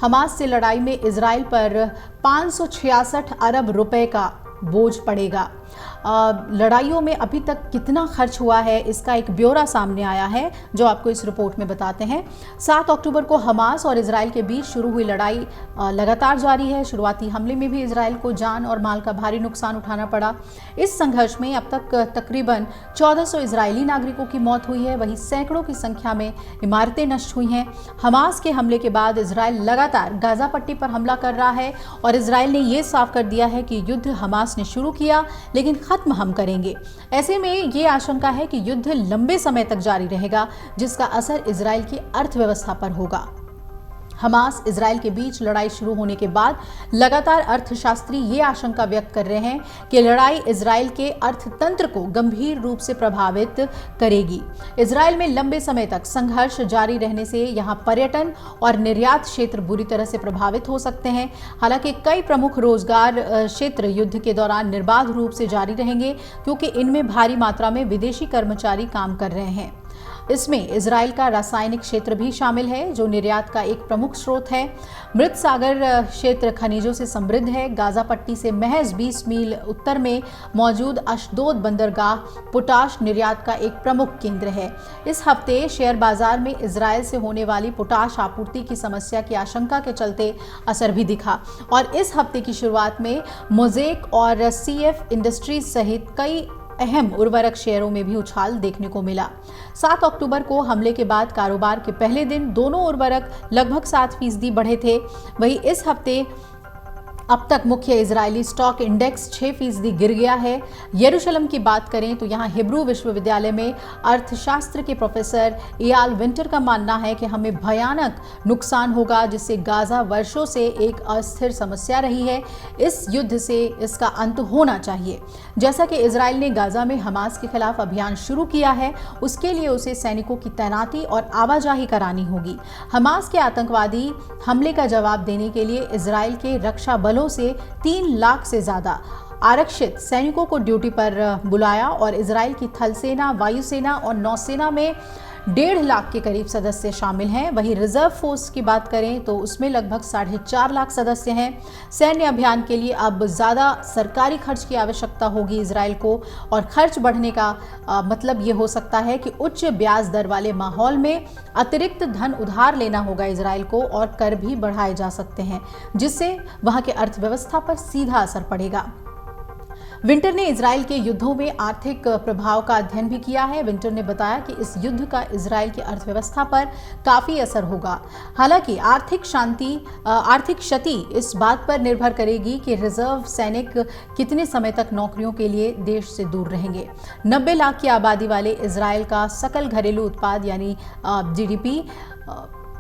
Hamas से लड़ाई में इजराइल पर 566 अरब रुपए का बोझ पड़ेगा। लड़ाइयों में अभी तक कितना खर्च हुआ है इसका एक ब्यौरा सामने आया है, जो आपको इस रिपोर्ट में बताते हैं। 7 अक्टूबर को हमास और इजराइल के बीच शुरू हुई लड़ाई लगातार जारी है। शुरुआती हमले में भी इजराइल को जान और माल का भारी नुकसान उठाना पड़ा। इस संघर्ष में अब तक तकरीबन 1400 इजरायली नागरिकों की मौत हुई है, वहीं सैकड़ों की संख्या में इमारतें नष्ट हुई हैं। हमास के हमले के बाद इजराइल लगातार गाजा पट्टी पर हमला कर रहा है और इजराइल ने यह साफ कर दिया है कि युद्ध हमास ने शुरू किया लेकिन खत्म हम करेंगे। ऐसे में ये आशंका है कि युद्ध लंबे समय तक जारी रहेगा, जिसका असर इजराइल की अर्थव्यवस्था पर होगा। हमास इजराइल के बीच लड़ाई शुरू होने के बाद लगातार अर्थशास्त्री ये आशंका व्यक्त कर रहे हैं कि लड़ाई इजराइल के अर्थतंत्र को गंभीर रूप से प्रभावित करेगी। इजराइल में लंबे समय तक संघर्ष जारी रहने से यहां पर्यटन और निर्यात क्षेत्र बुरी तरह से प्रभावित हो सकते हैं। हालांकि कई प्रमुख रोजगार क्षेत्र युद्ध के दौरान निर्बाध रूप से जारी रहेंगे, क्योंकि इनमें भारी मात्रा में विदेशी कर्मचारी काम कर रहे हैं। इसमें इजराइल का रासायनिक क्षेत्र भी शामिल है, जो निर्यात का एक प्रमुख स्रोत है। मृत सागर क्षेत्र खनिजों से समृद्ध है। गाजा पट्टी से महज 20 मील उत्तर में मौजूद अशदोद बंदरगाह पोटाश निर्यात का एक प्रमुख केंद्र है। इस हफ्ते शेयर बाजार में इजराइल से होने वाली पोटाश आपूर्ति की समस्या की आशंका के चलते असर भी दिखा और इस हफ्ते की शुरुआत में मोज़ेक और सीएफ इंडस्ट्रीज सहित कई अहम उर्वरक शेयरों में भी उछाल देखने को मिला। 7 अक्टूबर को हमले के बाद कारोबार के पहले दिन दोनों उर्वरक लगभग 7% बढ़े थे। वहीं इस हफ्ते अब तक मुख्य इजरायली स्टॉक इंडेक्स 6% गिर गया है। यरूशलेम की बात करें तो यहाँ हिब्रू विश्वविद्यालय में अर्थशास्त्र के प्रोफेसर इयाल विंटर का मानना है कि हमें भयानक नुकसान होगा, जिससे गाजा वर्षों से एक अस्थिर समस्या रही है। इस युद्ध से इसका अंत होना चाहिए। जैसा कि इजराइल ने गाजा में हमास के खिलाफ अभियान शुरू किया है, उसके लिए उसे सैनिकों की तैनाती और आवाजाही करानी होगी। हमास के आतंकवादी हमले का जवाब देने के लिए इजराइल के रक्षा बलों से 3 लाख से ज्यादा आरक्षित सैनिकों को ड्यूटी पर बुलाया और इजराइल की थल सेना, वायुसेना और नौसेना में 1.5 लाख के करीब सदस्य शामिल हैं। वहीं रिजर्व फोर्स की बात करें तो उसमें लगभग 4.5 लाख सदस्य हैं। सैन्य अभियान के लिए अब ज़्यादा सरकारी खर्च की आवश्यकता होगी इजराइल को, और खर्च बढ़ने का मतलब ये हो सकता है कि उच्च ब्याज दर वाले माहौल में अतिरिक्त धन उधार लेना होगा इजराइल को, और कर भी बढ़ाए जा सकते हैं, जिससे वहाँ के अर्थव्यवस्था पर सीधा असर पड़ेगा। विंटर ने इजराइल के युद्धों में आर्थिक प्रभाव का अध्ययन भी किया है। विंटर ने बताया कि इस युद्ध का इजराइल की अर्थव्यवस्था पर काफी असर होगा। हालांकि आर्थिक क्षति इस बात पर निर्भर करेगी कि रिजर्व सैनिक कितने समय तक नौकरियों के लिए देश से दूर रहेंगे। 90 लाख की आबादी वाले इजराइल का सकल घरेलू उत्पाद यानी जीडीपी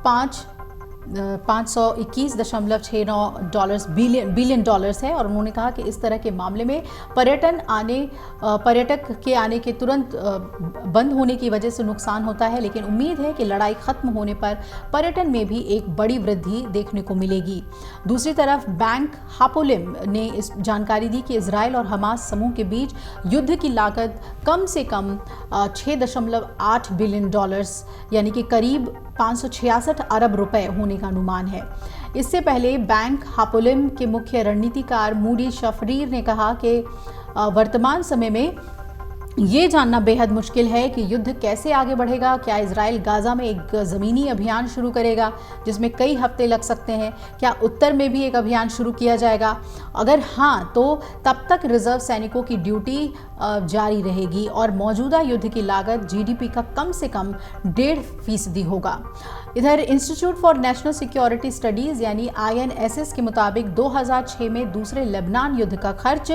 521.69 बिलियन डॉलर्स है, और उन्होंने कहा कि इस तरह के मामले में पर्यटक के आने के तुरंत बंद होने की वजह से नुकसान होता है, लेकिन उम्मीद है कि लड़ाई खत्म होने पर पर्यटन में भी एक बड़ी वृद्धि देखने को मिलेगी। दूसरी तरफ बैंक हापोलिम ने इस जानकारी दी कि इजराइल और हमास समूह के बीच युद्ध की लागत कम से कम 6.8 बिलियन डॉलर्स यानी कि करीब 566 अरब रुपए होने का अनुमान है। इससे पहले बैंक हापोलिम के मुख्य रणनीतिकार मूडी शफरीर ने कहा कि वर्तमान समय में ये जानना बेहद मुश्किल है कि युद्ध कैसे आगे बढ़ेगा। क्या इजराइल गाजा में एक ज़मीनी अभियान शुरू करेगा जिसमें कई हफ्ते लग सकते हैं? क्या उत्तर में भी एक अभियान शुरू किया जाएगा? अगर हाँ, तो तब तक रिजर्व सैनिकों की ड्यूटी जारी रहेगी और मौजूदा युद्ध की लागत जीडीपी का कम से कम 1.5% होगा। इधर institute for national security studies यानी INSS के मुताबिक 2006 में दूसरे लेबनान युद्ध का खर्च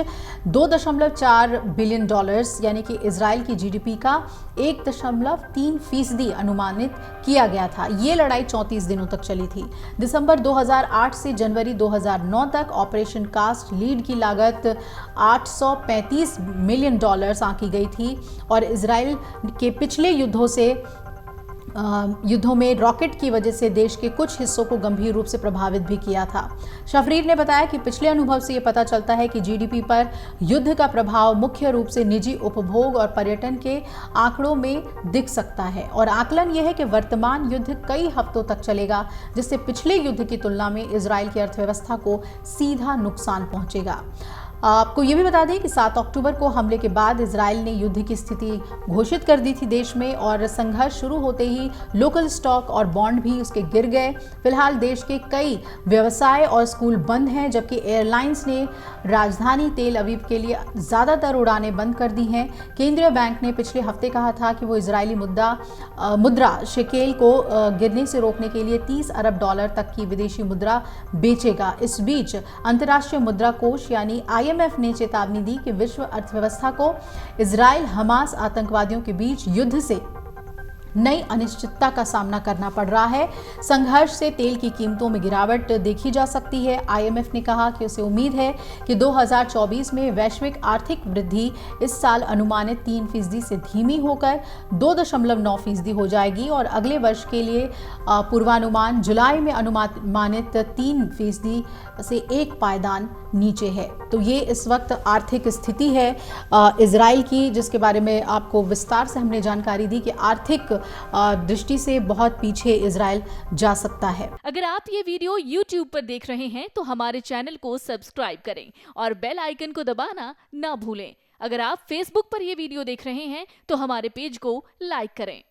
2.4 बिलियन डॉलर्स यानी कि इजराइल की जीडीपी का 1.3% अनुमानित किया गया था। ये लड़ाई 34 दिनों तक चली थी। दिसंबर 2008 से जनवरी 2009 तक ऑपरेशन कास्ट लीड की लागत 835 मिलियन डॉलर्स आंकी गई थी और इजराइल के पिछले युद्धों से युद्धों में रॉकेट की वजह से देश के कुछ हिस्सों को गंभीर रूप से प्रभावित भी किया था। शफरीर ने बताया कि पिछले अनुभव से ये पता चलता है कि जीडीपी पर युद्ध का प्रभाव मुख्य रूप से निजी उपभोग और पर्यटन के आंकड़ों में दिख सकता है और आकलन यह है कि वर्तमान युद्ध कई हफ्तों तक चलेगा, जिससे पिछले युद्ध की तुलना में इजराइल की अर्थव्यवस्था को सीधा नुकसान पहुंचेगा। आपको ये भी बता दें कि 7 अक्टूबर को हमले के बाद इजराइल ने युद्ध की स्थिति घोषित कर दी थी देश में और संघर्ष शुरू होते ही लोकल स्टॉक और बॉन्ड भी उसके गिर गए। फिलहाल देश के कई व्यवसाय और स्कूल बंद हैं, जबकि एयरलाइंस ने राजधानी तेल अवीव के लिए ज़्यादातर उड़ानें बंद कर दी हैं। केंद्रीय बैंक ने पिछले हफ्ते कहा था कि वो इजरायली मुद्रा शेकेल को गिरने से रोकने के लिए $30 अरब तक की विदेशी मुद्रा बेचेगा। इस बीच अंतर्राष्ट्रीय मुद्रा कोष यानी IMF ने चेतावनी दी कि विश्व अर्थव्यवस्था को इजराइल हमास आतंकवादियों के बीच युद्ध से नई अनिश्चितता का सामना करना पड़ रहा है। संघर्ष से तेल की कीमतों में गिरावट देखी जा सकती है। IMF ने कहा कि उसे उम्मीद है कि 2024 में वैश्विक आर्थिक वृद्धि इस साल अनुमानित 3% से धीमी होकर 2.9% हो जाएगी और अगले वर्ष के लिए पूर्वानुमान जुलाई में अनुमानित 3% से 1 पायदान नीचे है। तो ये इस वक्त आर्थिक स्थिति है इजराइल की, जिसके बारे में आपको विस्तार से हमने जानकारी दी कि आर्थिक दृष्टि से बहुत पीछे इजराइल जा सकता है। अगर आप ये वीडियो YouTube पर देख रहे हैं तो हमारे चैनल को सब्सक्राइब करें और बेल आइकन को दबाना ना भूलें। अगर आप Facebook पर ये वीडियो देख रहे हैं तो हमारे पेज को लाइक करें।